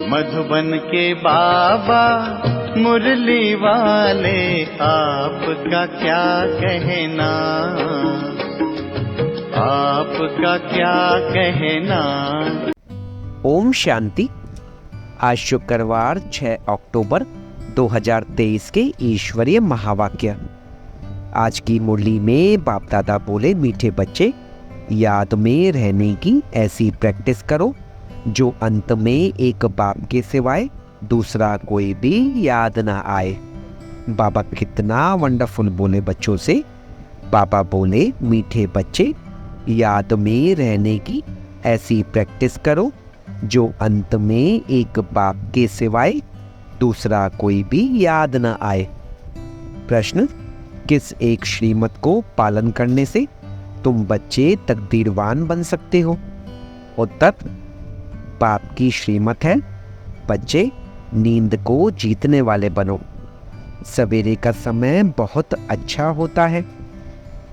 मधुबन के बाबा मुरली वाले, आपका क्या कहना, आपका क्या कहना। ओम शांति। आज शुक्रवार 6 अक्टूबर 2023 के ईश्वरीय महावाक्य। आज की मुरली में बाप दादा बोले, मीठे बच्चे, याद में रहने की ऐसी प्रैक्टिस करो जो अंत में एक बाप के सिवाय दूसरा कोई भी याद ना आए। बाबा कितना वंडरफुल बोले बच्चों से। बाबा बोले, मीठे बच्चे, याद में रहने की ऐसी प्रैक्टिस करो जो अंत में एक बाप के सिवाय दूसरा कोई भी याद न आए। प्रश्न, किस एक श्रीमत को पालन करने से तुम बच्चे तकदीरवान बन सकते हो? उत्तर, बाप की श्रीमत है, बच्चे नींद को जीतने वाले बनो। सवेरे का समय बहुत अच्छा होता है,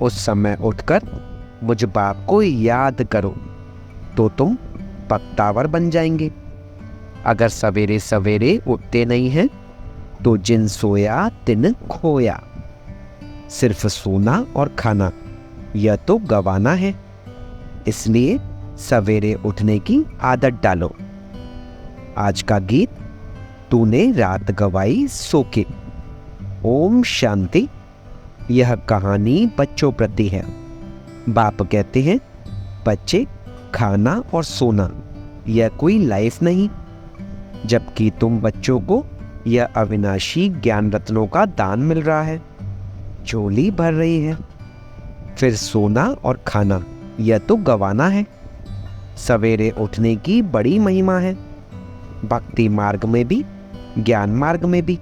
उस समय उठकर मुझ बाप को याद करो तो तुम पक्तावर बन जाएंगे। अगर सवेरे सवेरे उठते नहीं हैं तो जिन सोया तिन खोया। सिर्फ सोना और खाना यह तो गवाना है, इसलिए सवेरे उठने की आदत डालो। आज का गीत, तूने रात गवाई सो के। ओम शांति। यह कहानी बच्चों प्रति है। बाप कहते हैं, बच्चे, खाना और सोना यह कोई लाइफ नहीं, जबकि तुम बच्चों को यह अविनाशी ज्ञान रत्नों का दान मिल रहा है, झोली भर रही है। फिर सोना और खाना यह तो गवाना है। सवेरे उठने की बड़ी महिमा है, भक्ति मार्ग में भी, ज्ञान मार्ग में भी,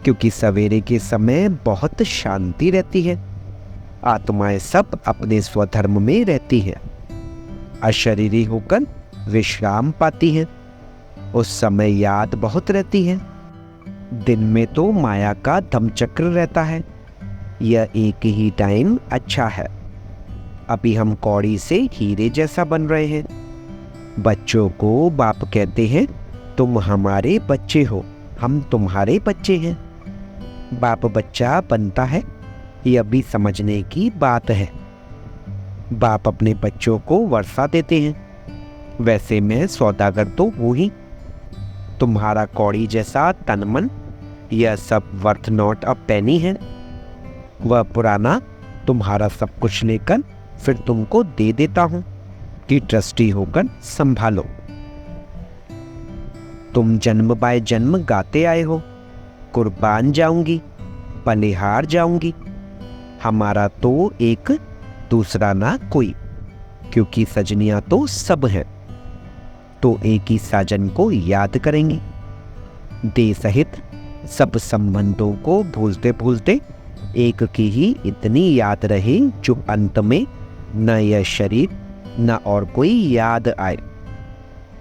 क्योंकि सवेरे के समय बहुत शांति रहती है। आत्माएं सब अपने स्वधर्म में रहती है, अशरीरी होकर विश्राम पाती हैं। उस समय याद बहुत रहती है। दिन में तो माया का धमचक्र रहता है। यह एक ही टाइम अच्छा है। अभी हम कौड़ी से हीरे जैसा बन रहे हैं। बच्चों को बाप कहते हैं, तुम हमारे बच्चे हो, हम तुम्हारे बच्चे हैं। बाप बच्चा बनता है, यह भी समझने की बात है। बाप अपने बच्चों को वर्षा देते हैं। वैसे मैं सौदागर तो हूँ ही। तुम्हारा कौड़ी जैसा तन मन, यह सब वर्थ नॉट अ पेनी है। वह पुराना तुम्हारा सब कुछ लेकर फिर तुमको दे देता हूं कि ट्रस्टी होकर संभालो। तुम जन्म बाय जन्म गाते आए हो, कुर्बान जाऊंगी, बलिहार जाऊंगी, हमारा तो एक, दूसरा ना कोई, क्योंकि सजनियां तो सब हैं। तो एक ही साजन को याद करेंगे। देह सहित सब संबंधों को भूलते भूलते एक की ही इतनी याद रहे जो अंत में न यह शरीर न और कोई याद आए।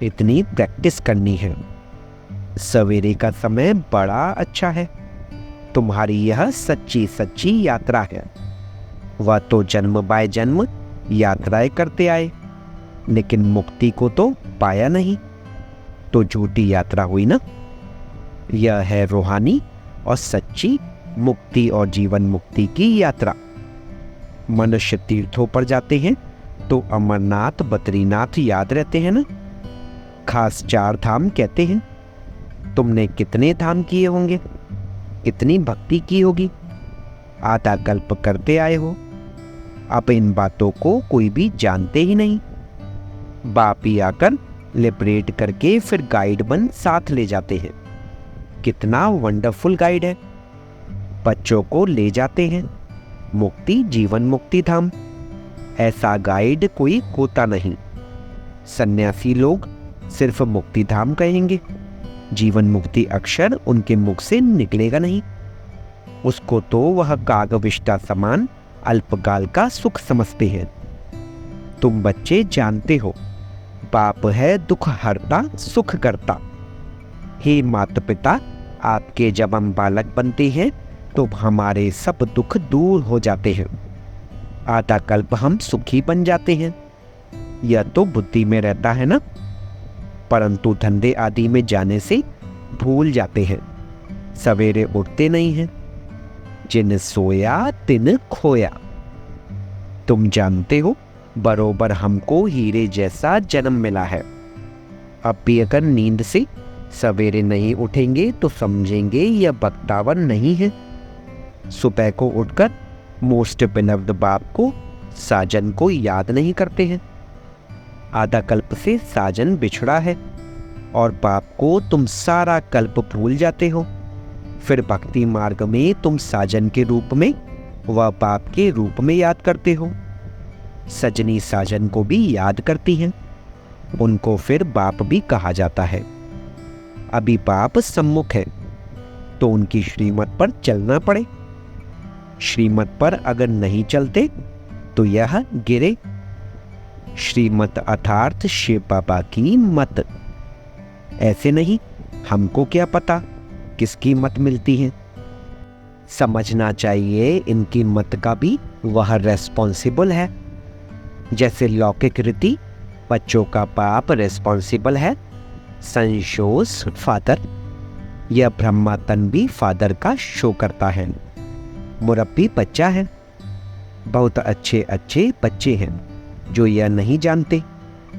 इतनी प्रैक्टिस करनी है। सवेरे का समय बड़ा अच्छा है। तुम्हारी यह सच्ची सच्ची यात्रा है। वह तो जन्म बाय जन्म यात्राएं करते आए, लेकिन मुक्ति को तो पाया नहीं, तो झूठी यात्रा हुई ना। यह है रूहानी और सच्ची मुक्ति और जीवन मुक्ति की यात्रा। मनुष्य तीर्थों पर जाते हैं तो अमरनाथ, बद्रीनाथ याद रहते हैं ना। खास 4 धाम कहते हैं। तुमने कितने धाम किए होंगे, कितनी भक्ति की होगी, आधा कल्प करते आए हो। अब इन बातों को कोई भी जानते ही नहीं। बाप ही आकर लिबरेट करके फिर गाइड बन साथ ले जाते हैं। कितना वंडरफुल गाइड है। बच्चों को ले जाते हैं मुक्ति, जीवन मुक्ति धाम। ऐसा गाइड कोई होता नहीं। सन्यासी लोग सिर्फ मुक्ति धाम कहेंगे, जीवन मुक्ति अक्षर उनके मुख से निकलेगा नहीं। उसको तो वह कागविष्टा समान अल्पकाल का सुख समझते हैं। तुम बच्चे जानते हो, बाप है दुख हरता, सुख करता। हे माता पिता, आपके जब हम बालक बनते हैं तो हमारे सब दुख दूर हो जाते हैं। आधा कल्प हम सुखी बन जाते हैं। यह तो बुद्धि में रहता है ना। परंतु धंधे आदि में जाने से भूल जाते हैं। सवेरे उठते नहीं हैं। जिन सोया तिन खोया। तुम जानते हो, बरोबर हमको हीरे जैसा जन्म मिला है। अब भी अगर नींद से सवेरे नहीं उठेंगे तो समझेंगे यह बख्तावर नहीं है। सुबह को उठकर मोस्ट बिलव्ड बाप को, साजन को याद नहीं करते हैं। आधा कल्प से साजन बिछड़ा है और बाप को तुम सारा कल्प भूल जाते हो। फिर भक्ति मार्ग में तुम साजन के रूप में व बाप के रूप में याद करते हो। सजनी साजन को भी याद करती हैं। उनको फिर बाप भी कहा जाता है। अभी बाप सम्मुख है तो उनकी श्रीमत पर चलना पड़े। श्रीमत पर अगर नहीं चलते तो यह गिरे। श्रीमत अर्थात शिव बाबा की मत। ऐसे नहीं, हमको क्या पता किसकी मत मिलती है। समझना चाहिए इनकी मत का भी वह रेस्पॉन्सिबल है। जैसे लौकिक रीति बच्चों का बाप रेस्पॉन्सिबल है, संशोस फादर, यह ब्रह्मातन भी फादर का शो करता है। मुरब्बी बच्चा है। बहुत अच्छे अच्छे बच्चे हैं जो यह नहीं जानते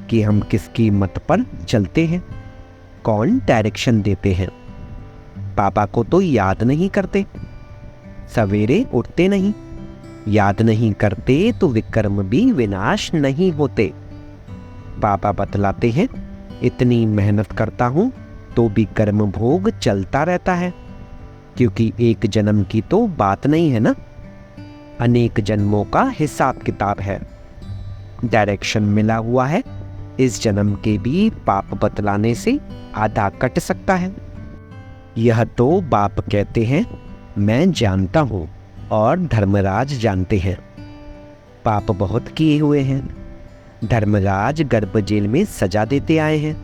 कि हम किसकी मत पर चलते हैं, कौन डायरेक्शन देते हैं। पापा को तो याद नहीं करते, सवेरे उठते नहीं, याद नहीं करते तो विक्रम भी विनाश नहीं होते। पापा बतलाते हैं, इतनी मेहनत करता हूं तो भी कर्म भोग चलता रहता है, क्योंकि एक जन्म की तो बात नहीं है ना, अनेक जन्मों का हिसाब किताब है। डायरेक्शन मिला हुआ है, इस जन्म के भी पाप बतलाने से आधा कट सकता है। यह तो बाप कहते हैं मैं जानता हूं और धर्मराज जानते हैं। पाप बहुत किए हुए हैं। धर्मराज गर्भ जेल में सजा देते आए हैं।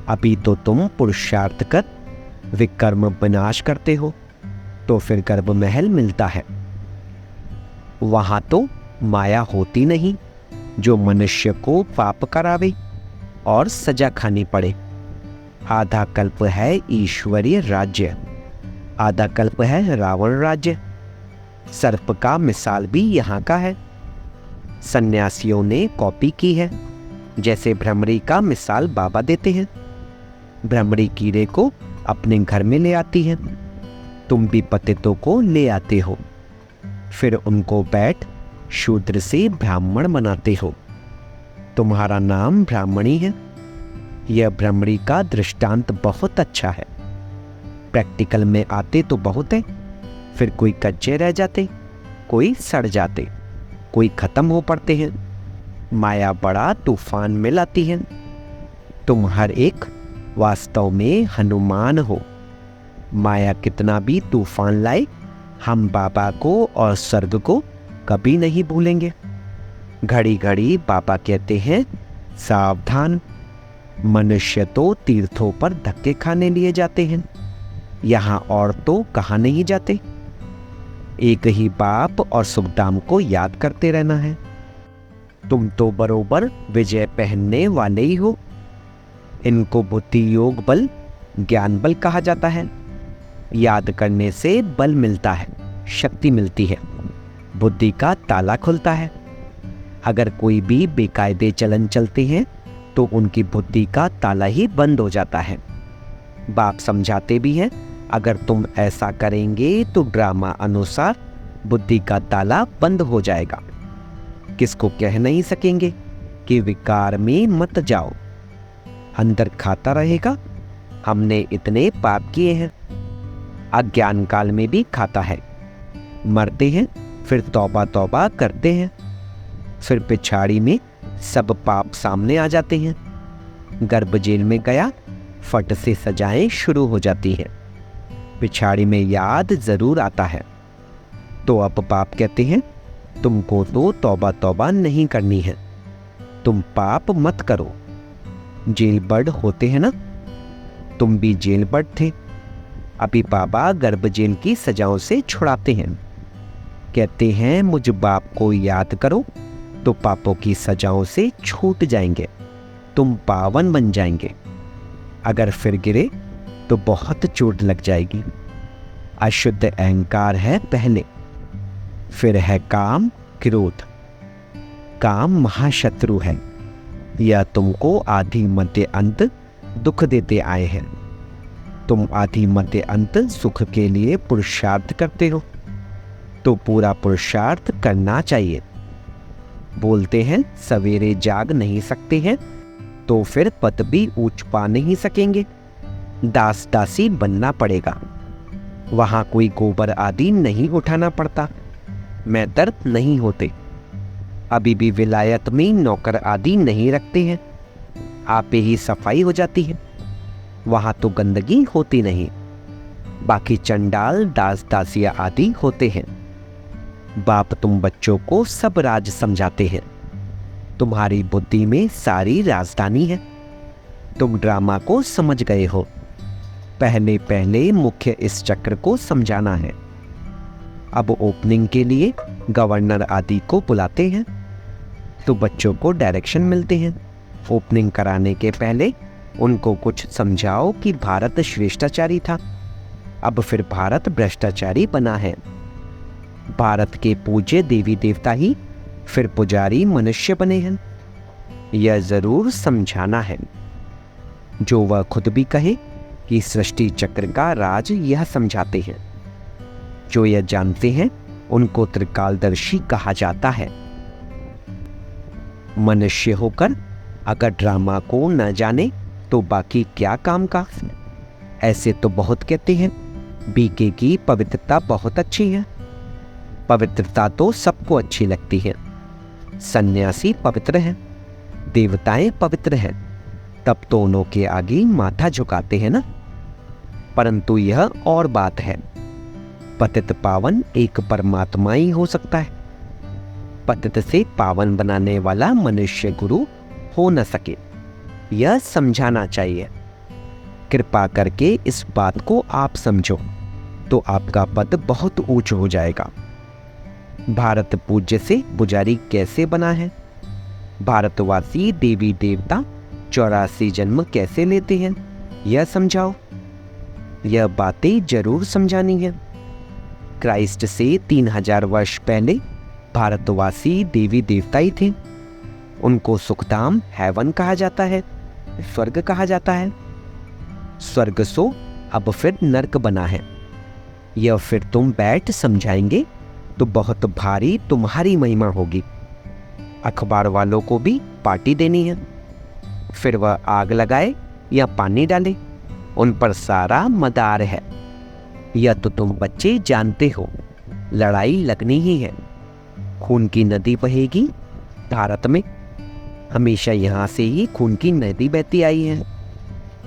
अभी तो तुम पुरुषार्थ कर विकर्म विनाश करते हो तो फिर गर्भ महल मिलता है। वहां तो माया होती नहीं जो मनुष्य को पाप करावे और सजा खानी पड़े। आधा कल्प है ईश्वरीय राज्य, आधा कल्प है रावण राज्य। सर्प का मिसाल भी यहाँ का है। सन्यासियों ने कॉपी की है। जैसे भ्रमरी का मिसाल बाबा देते हैं। भ्रमरी कीड़े को अपने घर में ले आती है, तुम भी पतितों को ले आते हो, फिर उनको बैठ शूद्र से ब्राह्मण बनाते हो। तुम्हारा नाम ब्राह्मणी है। यह भ्रमरी का दृष्टांत बहुत अच्छा है। प्रैक्टिकल में आते तो बहुत है, फिर कोई कच्चे रह जाते, कोई सड़ जाते, कोई खत्म हो पड़ते हैं। माया बड़ा तूफान में लाती है। तुम हर एक वास्तव में हनुमान हो। माया कितना भी तूफान लाए, हम बाबा को और स्वर्ग को कभी नहीं भूलेंगे। घड़ी घड़ी बाबा कहते हैं सावधान, मनुष्य तो तीर्थों पर धक्के खाने लिए जाते हैं, यहाँ और तो कहाँ नहीं जाते। एक ही बाप और सुखदाम को याद करते रहना है। तुम तो बरोबर विजय पहनने वाले ही हो। इनको बुद्धि योग बल, ज्ञान बल कहा जाता है। याद करने से बल मिलता है, शक्ति मिलती है, बुद्धि का ताला खुलता है। अगर कोई भी बेकायदे चलन चलते हैं तो उनकी बुद्धि का ताला ही बंद हो जाता है। बाप समझाते भी हैं, अगर तुम ऐसा करेंगे तो ड्रामा अनुसार बुद्धि का ताला बंद हो जाएगा। किसको कह नहीं सकेंगे कि विकार में मत जाओ, अंदर खाता रहेगा। हमने इतने पाप किए हैं। अज्ञान काल में भी खाता है। मरते हैं फिर तौबा तौबा करते हैं, फिर पिछाड़ी में सब पाप सामने आ जाते हैं। गर्भ जेल में गया, फट से सजाएं शुरू हो जाती हैं। पिछाड़ी में याद जरूर आता है। तो अब पाप कहते हैं तुमको तो तौबा तौबा नहीं करनी है, तुम पाप मत करो। जेल बर्ड होते हैं ना, तुम भी जेल बर्ड थे। अभी बाबा गर्भ जेल की सजाओं से छुड़ाते हैं। कहते हैं मुझ बाप को याद करो तो पापों की सजाओं से छूट जाएंगे, तुम पावन बन जाएंगे। अगर फिर गिरे तो बहुत चोट लग जाएगी। अशुद्ध अहंकार है पहले, फिर है काम क्रोध। काम महाशत्रु है, यह तुमको आदि मध्य अंत दुख देते आए हैं। तुम आदि मध्य अंत सुख के लिए पुरुषार्थ करते हो, तो पूरा पुरुषार्थ करना चाहिए। बोलते हैं सवेरे जाग नहीं सकते हैं, तो फिर पद भी ऊंच पा नहीं सकेंगे, दास दासी बनना पड़ेगा। वहां कोई गोबर आदि नहीं उठाना पड़ता, मैं दर्द नहीं होते। अभी भी विलायत में नौकर आदि नहीं रखते हैं, आपे ही सफाई हो जाती है। वहां तो गंदगी होती नहीं, बाकी चंडाल दास दासिया आदि होते हैं। बाप तुम बच्चों को सब राज समझाते हैं, तुम्हारी बुद्धि में सारी राजधानी है। तुम ड्रामा को समझ गए हो, पहले पहले मुख्य इस चक्र को समझाना है। अब ओपनिंग के लिए गवर्नर आदि को बुलाते हैं, तो बच्चों को डायरेक्शन मिलते हैं। ओपनिंग कराने के पहले उनको कुछ समझाओ कि भारत श्रेष्ठाचारी था, अब फिर भारत भ्रष्टाचारी बना है। भारत के पूज्य देवी देवता ही फिर पुजारी मनुष्य बने हैं, यह जरूर समझाना है। जो वह खुद भी कहे कि सृष्टि चक्र का राज यह समझाते हैं। जो यह जानते हैं उनको त्रिकालदर्शी कहा जाता है। मनुष्य होकर अगर ड्रामा को न जाने तो बाकी क्या काम का। ऐसे तो बहुत कहते हैं बीके की पवित्रता बहुत अच्छी है। पवित्रता तो सबको अच्छी लगती है। सन्यासी पवित्र हैं, देवताएं पवित्र हैं, तब तो उन्हों के आगे माथा झुकाते हैं ना। परंतु यह और बात है, पतित पावन एक परमात्मा ही हो सकता है। पतित से पावन बनाने वाला मनुष्य गुरु हो न सके, यह समझाना चाहिए। कृपा करके इस बात को आप समझो, तो आपका पद बहुत ऊंच हो जाएगा। भारत पूज्य से पुजारी कैसे बना है? भारतवासी देवी देवता 84 जन्म कैसे लेते हैं, यह समझाओ। यह बातें जरूर समझानी है। क्राइस्ट से 3000 वर्ष पहले भारतवासी देवी देवता ही थे। उनको सुखधाम हेवन कहा जाता है, स्वर्ग कहा जाता है। स्वर्ग सो अब फिर नर्क बना है। यह फिर तुम बैठ समझाएंगे तो बहुत भारी तुम्हारी महिमा होगी। अखबार वालों को भी पार्टी देनी है, फिर वह आग लगाए या पानी डाले, उन पर सारा मदार है। यह तो तुम बच्चे जानते हो, लड़ाई लगनी ही है। खून की नदी बहेगी भारत में, हमेशा यहाँ से ही खून की नदी बहती आई है।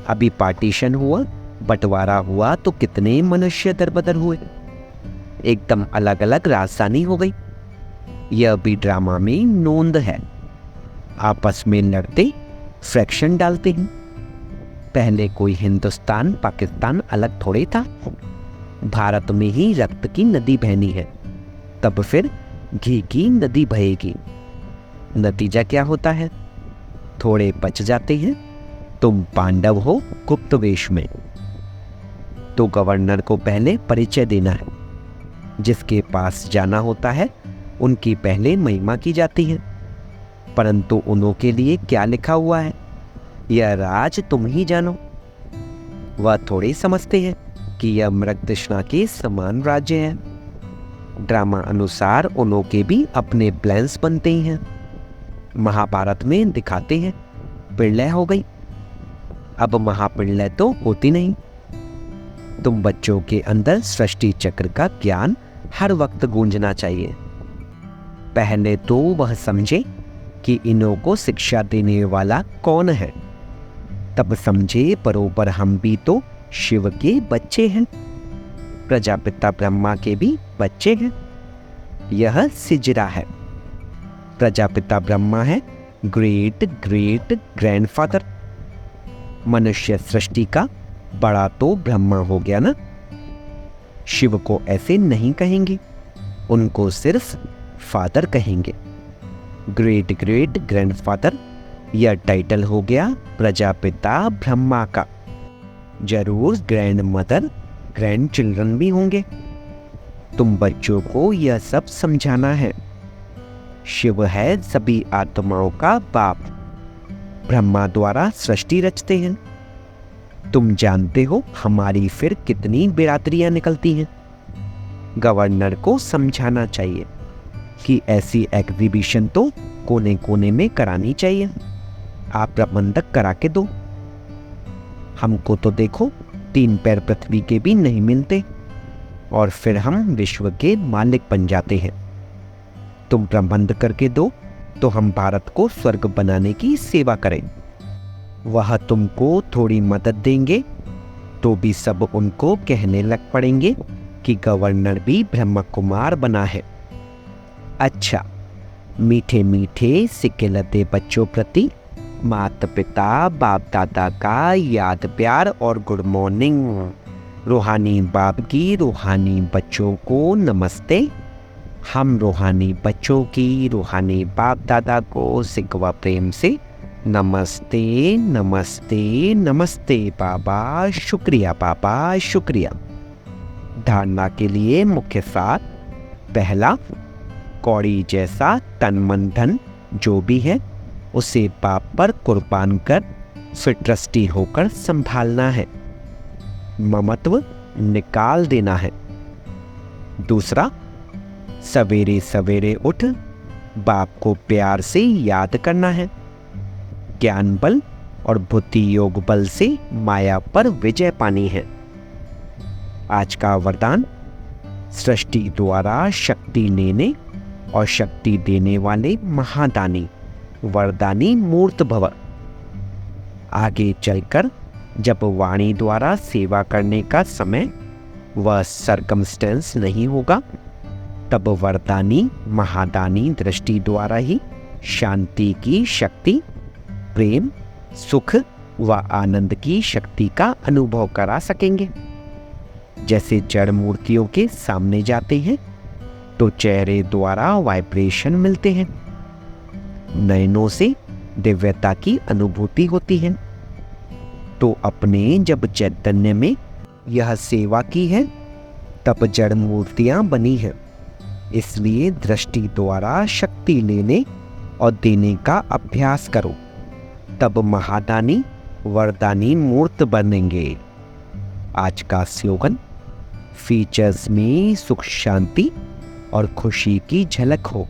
अभी पार्टीशन हुआ, बंटवारा हुआ तो कितने मनुष्य दरबदर हुए, एकदम अलग अलग राजधानी हो गई। यह भी ड्रामा में नोंद है। आपस में लड़ते फ्रैक्शन डालते हैं। पहले कोई हिंदुस्तान पाकिस्तान अलग थोड़े था, भारत में ही रक्त की नदी बहनी है, तब फिर घी की नदी बहेगी। नतीजा क्या होता है? थोड़े बच जाते हैं। तुम पांडव हो गुप्त वेश में, तो गवर्नर को पहले परिचय देना है। जिसके पास जाना होता है उनकी पहले महिमा की जाती है, परंतु उन्हों के लिए क्या लिखा हुआ है यह राज तुम ही जानो। वह थोड़े समझते हैं कि यह मृग तृष्णा के समान राज्य है। ड्रामा अनुसार उन्हों के भी अपने प्लान्स बनते ही हैं। महाभारत में दिखाते हैं प्रलय हो गई, अब महाप्रलय तो होती नहीं। तुम बच्चों के अंदर सृष्टि चक्र का ज्ञान हर वक्त गूंजना चाहिए। पहले तो वह समझे कि इन्हों को शिक्षा देने वाला कौन है, तब समझे बरोबर हम भी तो शिव के बच्चे हैं, प्रजापिता ब्रह्मा के भी बच्चे हैं। यह सिजरा है। प्रजापिता ब्रह्मा है ग्रेट ग्रेट ग्रैंडफादर। मनुष्य सृष्टि का बड़ा तो ब्रह्मा हो गया ना। शिव को ऐसे नहीं कहेंगे, उनको सिर्फ फादर कहेंगे। ग्रेट ग्रेट ग्रैंडफादर यह टाइटल हो गया प्रजापिता ब्रह्मा का। जरूर ग्रैंड मदर, ग्रैंड चिल्ड्रन भी होंगे। तुम बच्चों को यह सब समझाना है। शिव है सभी आत्माओं का बाप। ब्रह्मा द्वारा सृष्टि रचते हैं। तुम जानते हो हमारी फिर कितनी बिरादरियां निकलती हैं। गवर्नर को समझाना चाहिए कि ऐसी एग्जीबिशन तो कोने कोने में करानी चाहिए। आप प्रबंधक करा के दो। हमको तो देखो 3 पैर पृथ्वी के भी नहीं मिलते और फिर हम विश्व के मालिक बन जाते हैं। तुम प्रबंध करके दो तो हम भारत को स्वर्ग बनाने की सेवा करें। वह तुमको थोड़ी मदद देंगे तो भी सब उनको कहने लग पड़ेंगे कि गवर्नर भी ब्रह्म कुमार बना है। अच्छा, मीठे मीठे सिकेलते बच्चों प्रति माता पिता बाप दादा का याद प्यार और गुड मॉर्निंग। रूहानी बाप की रूहानी बच्चों को नमस्ते। हम रूहानी बच्चों की रूहानी बाप दादा को सिकवा प्रेम से नमस्ते नमस्ते नमस्ते बाबा, शुक्रिया बाबा, शुक्रिया। धारणा के लिए मुख्य सार। पहला, कौड़ी जैसा तन मन धन जो भी है उसे बाप पर कुर्बान कर फिर ट्रस्टी होकर संभालना है। ममत्व निकाल देना है। दूसरा, सवेरे सवेरे उठ बाप को प्यार से याद करना है। ज्ञान बल और बुद्धि योग बल से माया पर विजय पानी है। आज का वरदान, सृष्टि द्वारा शक्ति लेने और शक्ति देने वाले महादानी वरदानी मूर्त भव। आगे चलकर जब वाणी द्वारा सेवा करने का समय वह सरकमस्टेंस नहीं होगा, तब वरदानी महादानी दृष्टि द्वारा ही शांति की शक्ति, प्रेम, सुख व आनंद की शक्ति का अनुभव करा सकेंगे। जैसे जड़ मूर्तियों के सामने जाते हैं तो चेहरे द्वारा वाइब्रेशन मिलते हैं, नयनों से दिव्यता की अनुभूति होती है। तो अपने जब चैतन्य में यह सेवा की है तब जड़ मूर्तियां बनी हैं। इसलिए दृष्टि द्वारा शक्ति लेने और देने का अभ्यास करो, तब महादानी वरदानी मूर्त बनेंगे। आज का स्लोगन, फीचर्स में सुख शांति और खुशी की झलक हो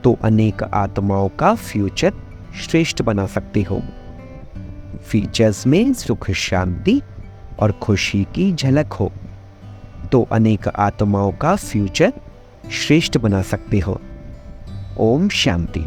तो अनेक आत्माओं का फ्यूचर श्रेष्ठ बना सकते हो। फीचर्स में सुख शांति और खुशी की झलक हो तो अनेक आत्माओं का फ्यूचर श्रेष्ठ बना सकते हो। ओम शांति।